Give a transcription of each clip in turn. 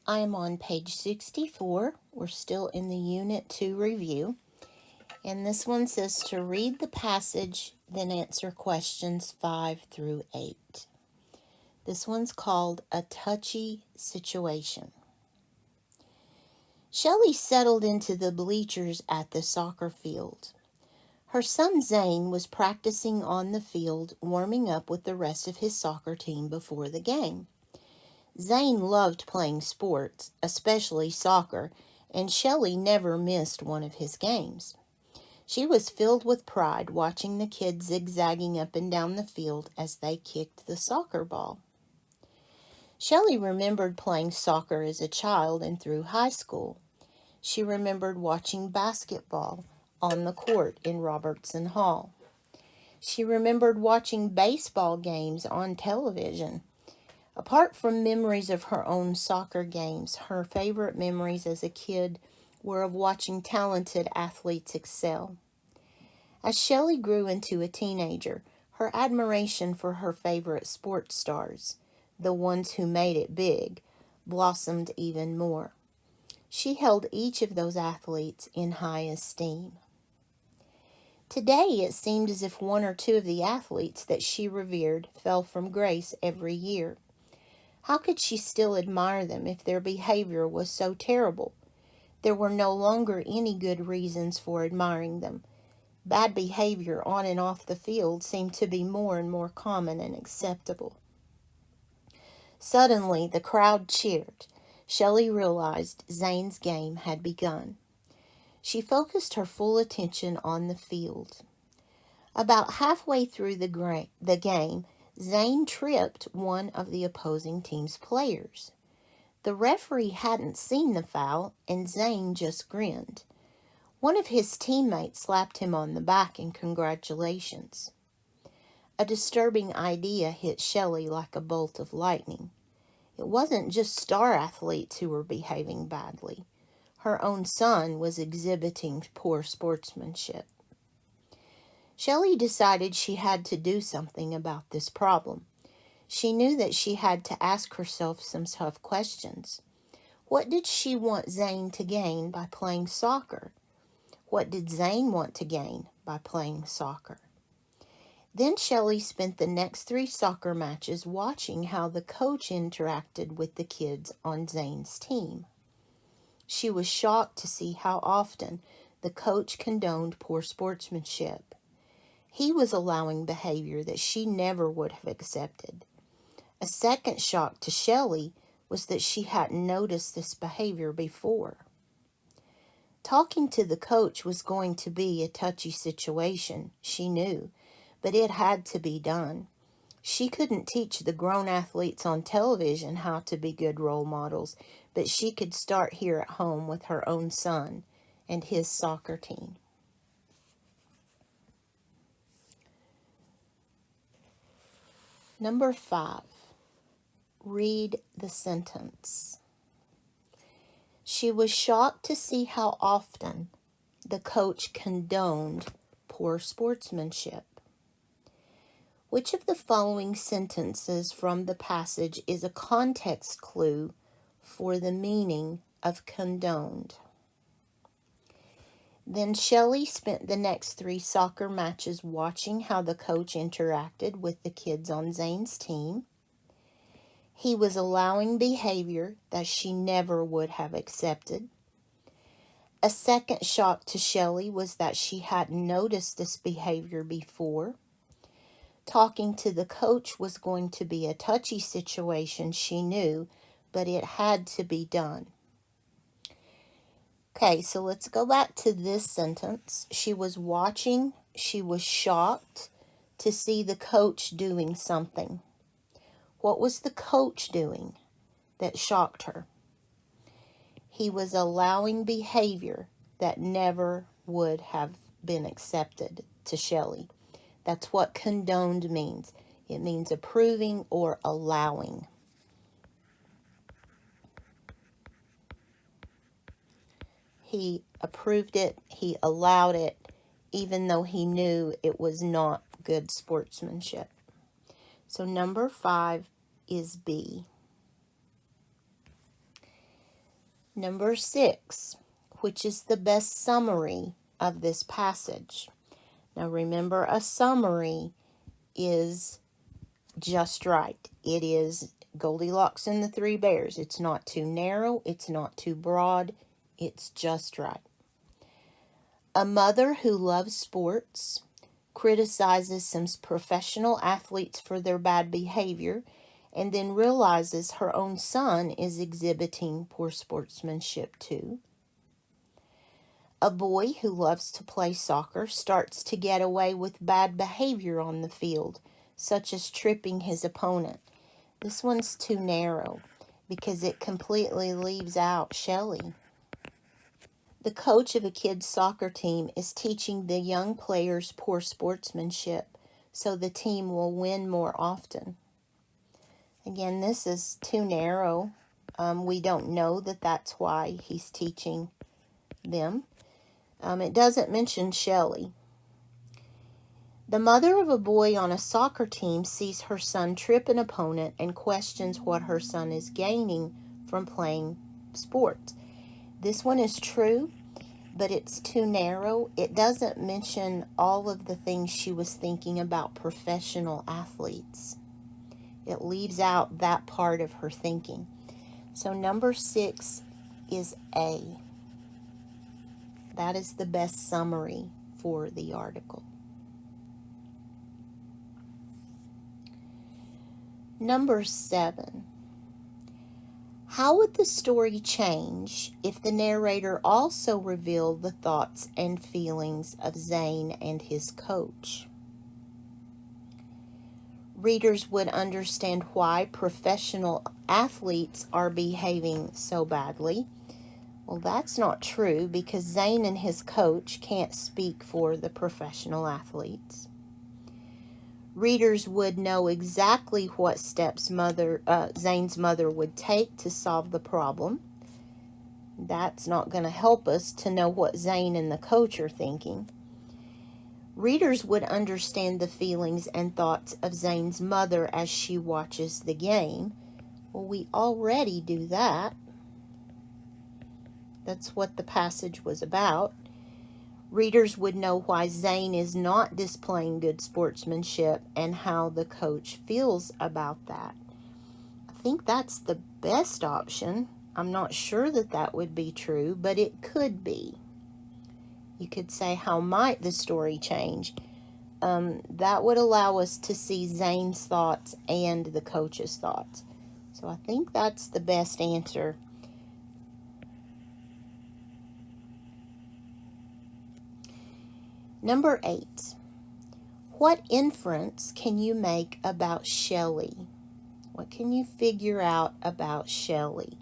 I am on page 64. We're still in the Unit 2 review. And this one says to read the passage, then answer questions 5 through 8. This one's called A Touchy Situation. Shelley settled into the bleachers at the soccer field. Her son Zane was practicing on the field, warming up with the rest of his soccer team before the game. Zane loved playing sports, especially soccer, and Shelley never missed one of his games. She was filled with pride watching the kids zigzagging up and down the field as they kicked the soccer ball. Shelley remembered playing soccer as a child and through high school. She remembered watching basketball on the court in Robertson Hall. She remembered watching baseball games on television. Apart from memories of her own soccer games, her favorite memories as a kid were of watching talented athletes excel. As Shelley grew into a teenager, her admiration for her favorite sports stars, the ones who made it big, blossomed even more. She held each of those athletes in high esteem. Today, it seemed as if one or two of the athletes that she revered fell from grace every year. How could she still admire them if their behavior was so terrible? There were no longer any good reasons for admiring them. Bad behavior on and off the field seemed to be more and more common and acceptable. Suddenly, the crowd cheered. Shelley realized Zane's game had begun. She focused her full attention on the field. About halfway through the game, Zane tripped one of the opposing team's players. The referee hadn't seen the foul, and Zane just grinned. One of his teammates slapped him on the back in congratulations. A disturbing idea hit Shelley like a bolt of lightning. It wasn't just star athletes who were behaving badly. Her own son was exhibiting poor sportsmanship. Shelley decided she had to do something about this problem. She knew that she had to ask herself some tough questions. What did she want Zane to gain by playing soccer? What did Zane want to gain by playing soccer? Then Shelley spent the next 3 soccer matches watching how the coach interacted with the kids on Zane's team. She was shocked to see how often the coach condoned poor sportsmanship. He was allowing behavior that she never would have accepted. A second shock to Shelley was that she hadn't noticed this behavior before. Talking to the coach was going to be a touchy situation, she knew, but it had to be done. She couldn't teach the grown athletes on television how to be good role models, but she could start here at home with her own son and his soccer team. Number 5, read the sentence. She was shocked to see how often the coach condoned poor sportsmanship. Which of the following sentences from the passage is a context clue for the meaning of condoned? Then Shelley spent the next 3 soccer matches watching how the coach interacted with the kids on Zane's team. He was allowing behavior that she never would have accepted. A second shock to Shelley was that she hadn't noticed this behavior before. Talking to the coach was going to be a touchy situation, she knew, but it had to be done. Okay, so let's go back to this sentence. She was watching, she was shocked to see the coach doing something. What was the coach doing that shocked her? He was allowing behavior that never would have been accepted to Shelley. That's what condoned means. It means approving or allowing. He approved it, he allowed it, even though he knew it was not good sportsmanship. So number 5 is B. Number 6, which is the best summary of this passage? Now remember, a summary is just right. It is Goldilocks and the Three Bears. It's not too narrow. It's not too broad. It's just right. A mother who loves sports criticizes some professional athletes for their bad behavior and then realizes her own son is exhibiting poor sportsmanship too. A boy who loves to play soccer starts to get away with bad behavior on the field, such as tripping his opponent. This one's too narrow because it completely leaves out Shelley. The coach of a kid's soccer team is teaching the young players poor sportsmanship so the team will win more often. Again, this is too narrow. We don't know that that's why he's teaching them. It doesn't mention Shelley. The mother of a boy on a soccer team sees her son trip an opponent and questions what her son is gaining from playing sports. This one is true, but it's too narrow. It doesn't mention all of the things she was thinking about professional athletes. It leaves out that part of her thinking. So number 6 is A. That is the best summary for the article. Number 7. How would the story change if the narrator also revealed the thoughts and feelings of Zane and his coach? Readers would understand why professional athletes are behaving so badly. Well, that's not true because Zane and his coach can't speak for the professional athletes. Readers would know exactly what steps Zane's mother would take to solve the problem. That's not going to help us to know what Zane and the coach are thinking. Readers would understand the feelings and thoughts of Zane's mother as she watches the game. Well, we already do that. That's what the passage was about. Readers would know why Zane is not displaying good sportsmanship and how the coach feels about that. I think that's the best option. I'm not sure that that would be true, but it could be. You could say, how might the story change? That would allow us to see Zane's thoughts and the coach's thoughts. So I think that's the best answer. Number 8. What inference can you make about Shelley? What can you figure out about Shelley?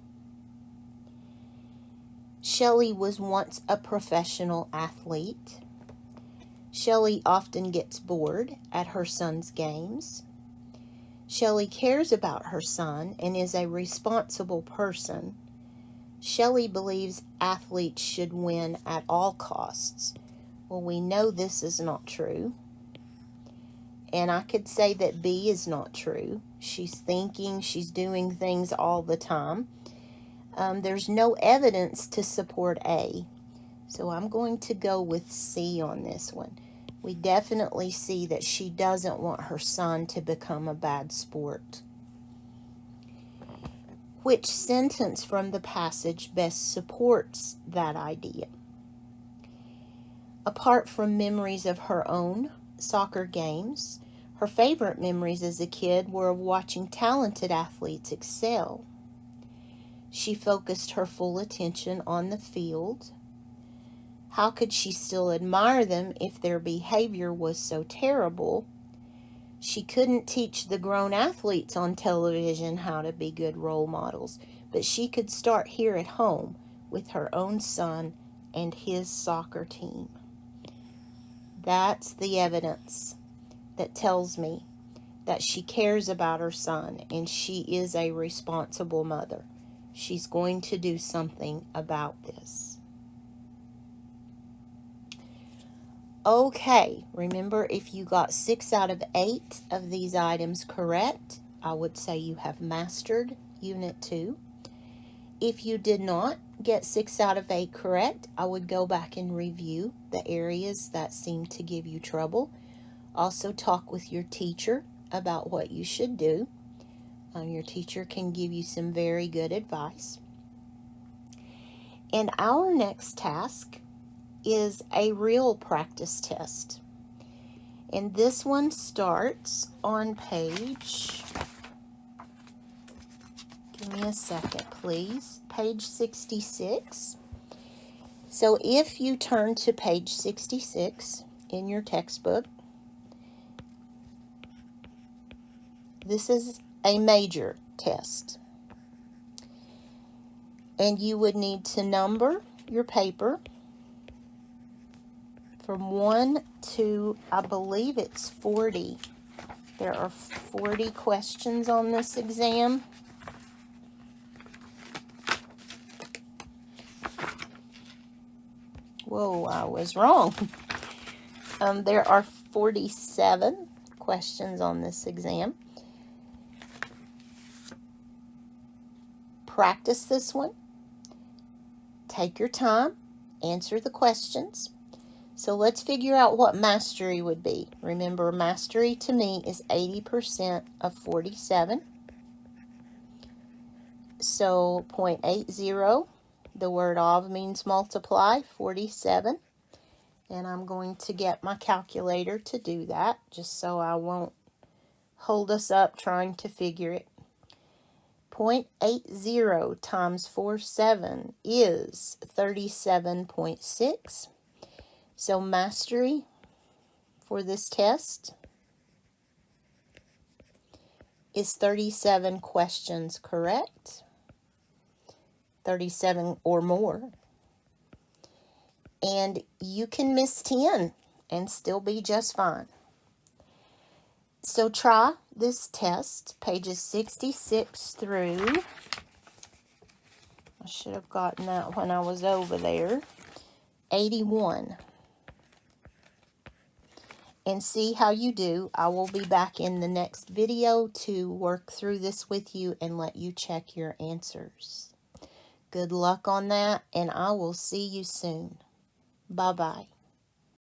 Shelley was once a professional athlete. Shelley often gets bored at her son's games. Shelley cares about her son and is a responsible person. Shelley believes athletes should win at all costs. Well, we know this is not true. And I could say that B is not true. She's thinking, she's doing things all the time. There's no evidence to support A. So I'm going to go with C on this one. We definitely see that she doesn't want her son to become a bad sport. Which sentence from the passage best supports that idea? Apart from memories of her own soccer games, her favorite memories as a kid were of watching talented athletes excel. She focused her full attention on the field. How could she still admire them if their behavior was so terrible? She couldn't teach the grown athletes on television how to be good role models, but she could start here at home with her own son and his soccer team. That's the evidence that tells me that she cares about her son and she is a responsible mother. She's going to do something about this. Okay, remember, if you got 6 out of 8 of these items correct, I would say you have mastered Unit 2. If you did not, get 6 out of 8 correct, I would go back and review the areas that seem to give you trouble. Also talk with your teacher about what you should do. Your teacher can give you some very good advice. And our next task is a real practice test. And this one starts on page, give me a second please, page 66. So if you turn to page 66 in your textbook, this is a major test. And you would need to number your paper from 1 to, I believe it's 40. There are 40 questions on this exam. Whoa, I was wrong. There are 47 questions on this exam. Practice this one. Take your time. Answer the questions. So let's figure out what mastery would be. Remember, mastery to me is 80% of 47. So 0.80, the word of means multiply, 47. And I'm going to get my calculator to do that, just so I won't hold us up trying to figure it. 0.80 times 47 is 37.6. So mastery for this test is 37 questions correct, 37 or more. And you can miss 10 and still be just fine. So try this test, pages 66 through, I should have gotten that when I was over there, 81. And see how you do. I will be back in the next video to work through this with you and let you check your answers. Good luck on that, and I will see you soon. Bye-bye.